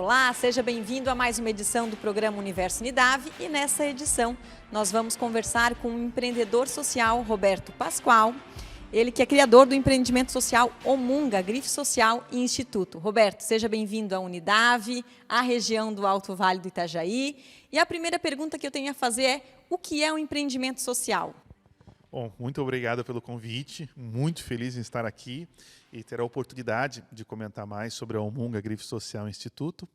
Olá, seja bem-vindo a mais uma edição do programa Universo Unidave e nessa edição nós vamos conversar com o empreendedor social Roberto Pascoal, ele que é criador do empreendimento social Omunga, Grife Social e Instituto. Roberto, seja bem-vindo à Unidave, à região do Alto Vale do Itajaí. E a primeira pergunta que eu tenho a fazer é: o que é um empreendimento social? Bom, muito obrigado pelo convite, muito feliz em estar aqui e ter a oportunidade de comentar mais sobre a Omunga, Grife Social e Instituto.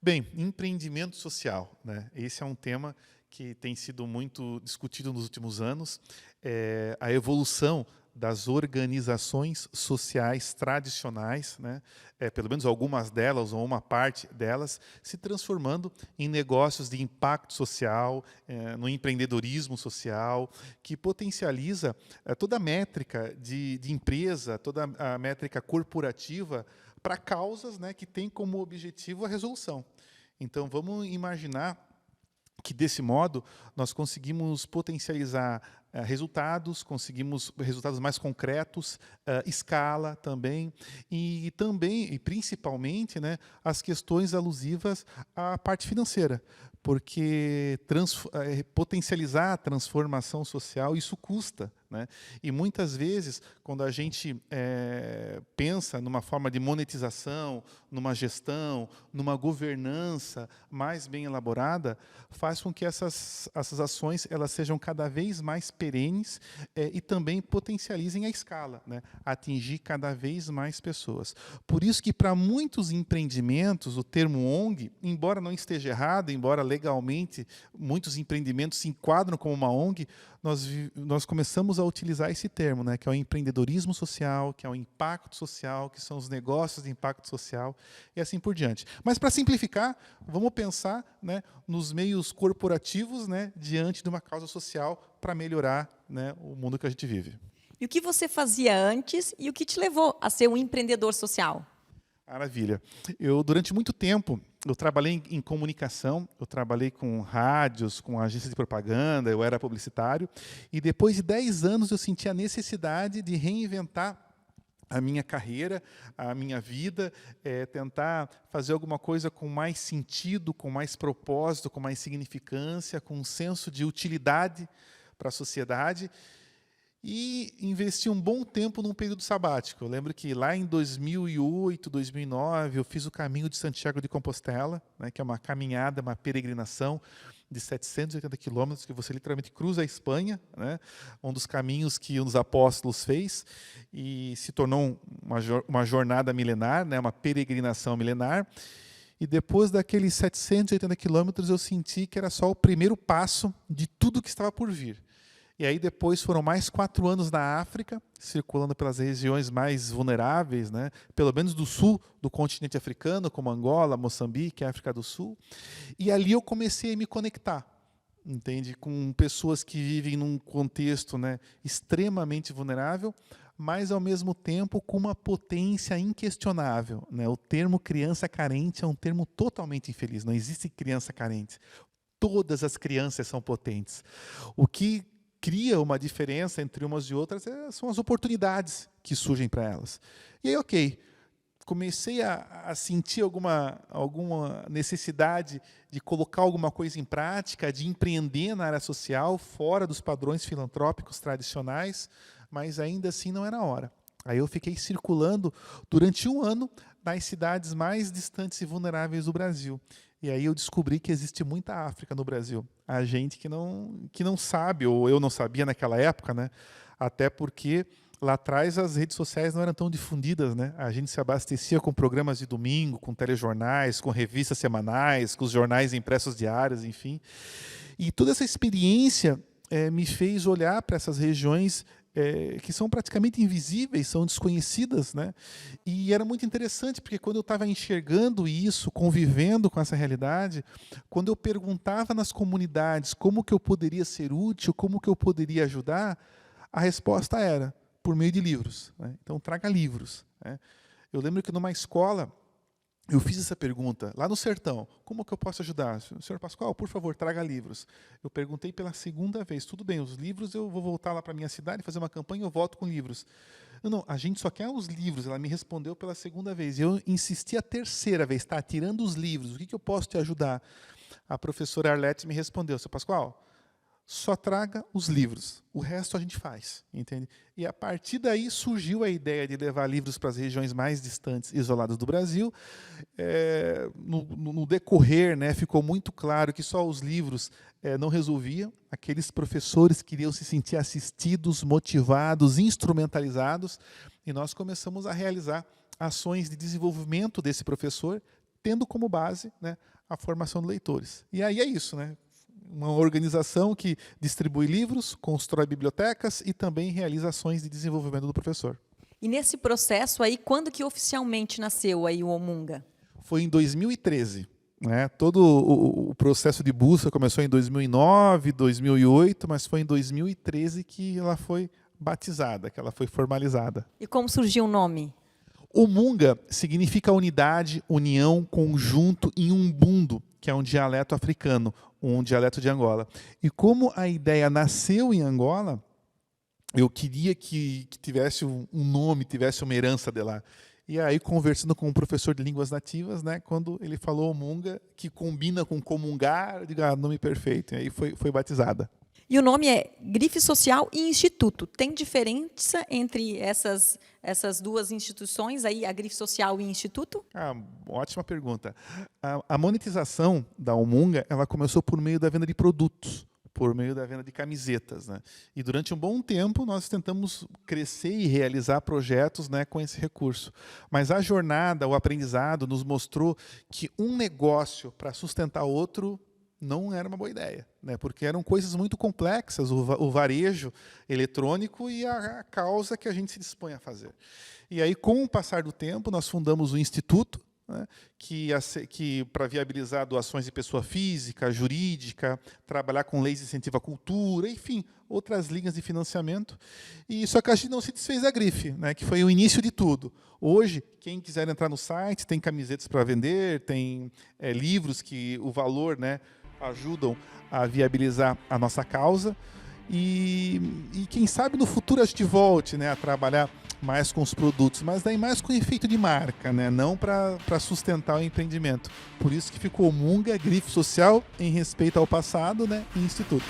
Bem, empreendimento social, né? Esse é um tema que tem sido muito discutido nos últimos anos. A evolução das organizações sociais tradicionais, né? Pelo menos algumas delas, ou uma parte delas, se transformando em negócios de impacto social, no empreendedorismo social, que potencializa toda a métrica de empresa, toda a métrica corporativa para causas, né, que têm como objetivo a resolução. Então, vamos imaginar que, desse modo, nós conseguimos potencializar resultados, conseguimos resultados mais concretos, escala também, e principalmente, né, as questões alusivas à parte financeira, porque potencializar a transformação social, isso custa, né? E muitas vezes, quando a gente pensa numa forma de monetização, numa gestão, numa governança mais bem elaborada, faz com que essas ações elas sejam cada vez mais perenes e também potencializem a escala, né? Atingir cada vez mais pessoas. Por isso que, para muitos empreendimentos, o termo ONG, embora não esteja errado, embora legalmente muitos empreendimentos se enquadram como uma ONG, nós começamos a utilizar esse termo, né, que é o empreendedorismo social, que é o impacto social, que são os negócios de impacto social, e assim por diante. Mas, para simplificar, vamos pensar, né, nos meios corporativos, né, diante de uma causa social para melhorar, né, o mundo que a gente vive. E o que você fazia antes e o que te levou a ser um empreendedor social? Maravilha. Durante muito tempo, eu trabalhei em comunicação, eu trabalhei com rádios, com agências de propaganda, eu era publicitário, e depois de 10 anos eu senti a necessidade de reinventar a minha carreira, a minha vida, tentar fazer alguma coisa com mais sentido, com mais propósito, com mais significância, com um senso de utilidade para a sociedade, e investi um bom tempo num período sabático. Eu lembro que lá em 2008, 2009, eu fiz o caminho de Santiago de Compostela, né, que é uma caminhada, uma peregrinação de 780 quilômetros, que você literalmente cruza a Espanha, né, um dos caminhos que um dos apóstolos fez, e se tornou uma jornada milenar, né, uma peregrinação milenar. E depois daqueles 780 quilômetros, eu senti que era só o primeiro passo de tudo que estava por vir. E aí depois foram mais 4 anos na África, circulando pelas regiões mais vulneráveis, né? Pelo menos do sul do continente africano, como Angola, Moçambique, África do Sul. E ali eu comecei a me conectar, entende? Com pessoas que vivem num contexto, né, extremamente vulnerável, mas, ao mesmo tempo, com uma potência inquestionável, né? O termo criança carente é um termo totalmente infeliz, não existe criança carente. Todas as crianças são potentes. O que cria uma diferença entre umas e outras são as oportunidades que surgem para elas. E aí, ok, comecei a sentir alguma necessidade de colocar alguma coisa em prática, de empreender na área social, fora dos padrões filantrópicos tradicionais, mas ainda assim não era a hora. Aí eu fiquei circulando durante 1 ano nas cidades mais distantes e vulneráveis do Brasil. E aí eu descobri que existe muita África no Brasil. A gente que não sabe, ou eu não sabia naquela época, né? Até porque lá atrás as redes sociais não eram tão difundidas, né? A gente se abastecia com programas de domingo, com telejornais, com revistas semanais, com os jornais impressos diários, enfim. E toda essa experiência me fez olhar para essas regiões que são praticamente invisíveis, são desconhecidas, né? E era muito interessante, porque quando eu estava enxergando isso, convivendo com essa realidade, quando eu perguntava nas comunidades como que eu poderia ser útil, como que eu poderia ajudar, a resposta era por meio de livros, né? Então, traga livros, né? Eu lembro que numa escola, eu fiz essa pergunta, lá no sertão, como que eu posso ajudar? Senhor Pascoal, por favor, traga livros. Eu perguntei pela 2ª vez, tudo bem, os livros eu vou voltar lá para a minha cidade, fazer uma campanha, eu volto com livros. Não, a gente só quer os livros. Ela me respondeu pela segunda vez. Eu insisti a terceira vez, tá, tirando os livros, o que eu posso te ajudar? A professora Arlete me respondeu, seu Pascoal, só traga os livros, o resto a gente faz, entende? E a partir daí surgiu a ideia de levar livros para as regiões mais distantes, isoladas do Brasil. No decorrer, né, ficou muito claro que só os livros não resolviam. Aqueles professores queriam se sentir assistidos, motivados, instrumentalizados, e nós começamos a realizar ações de desenvolvimento desse professor, tendo como base, né, a formação de leitores. E aí é isso, né? Uma organização que distribui livros, constrói bibliotecas e também realiza ações de desenvolvimento do professor. E nesse processo aí, quando que oficialmente nasceu aí o Omunga? Foi em 2013. Né? Todo o processo de busca começou em 2009, 2008, mas foi em 2013 que ela foi batizada, que ela foi formalizada. E como surgiu o nome? Omunga significa unidade, união, conjunto em Umbundo, que é um dialeto africano, um dialeto de Angola. E como a ideia nasceu em Angola, eu queria que tivesse um nome, tivesse uma herança de lá. E aí, conversando com um professor de línguas nativas, né, quando ele falou Omunga, que combina com comungar, eu digo, nome perfeito. E aí foi batizada. E o nome é Grife Social e Instituto. Tem diferença entre essas duas instituições, aí, a Grife Social e o Instituto? Ótima pergunta. A monetização da Omunga, ela começou por meio da venda de produtos, por meio da venda de camisetas, né? E durante um bom tempo nós tentamos crescer e realizar projetos, né, com esse recurso. Mas a jornada, o aprendizado nos mostrou que um negócio para sustentar outro não era uma boa ideia, né? Porque eram coisas muito complexas, o varejo eletrônico e a causa que a gente se dispõe a fazer. E aí, com o passar do tempo, nós fundamos o Instituto, né, que para viabilizar doações de pessoa física, jurídica, trabalhar com leis de incentivo à cultura, enfim, outras linhas de financiamento. E só que a gente não se desfez da Grife, né, que foi o início de tudo. Hoje, quem quiser entrar no site, tem camisetas para vender, tem livros que o valor, né, ajudam a viabilizar a nossa causa. E quem sabe no futuro a gente volte, né, a trabalhar mais com os produtos, mas daí mais com efeito de marca, né, não para sustentar o empreendimento. Por isso que ficou Omunga, Grife Social, em respeito ao passado, né, e Instituto.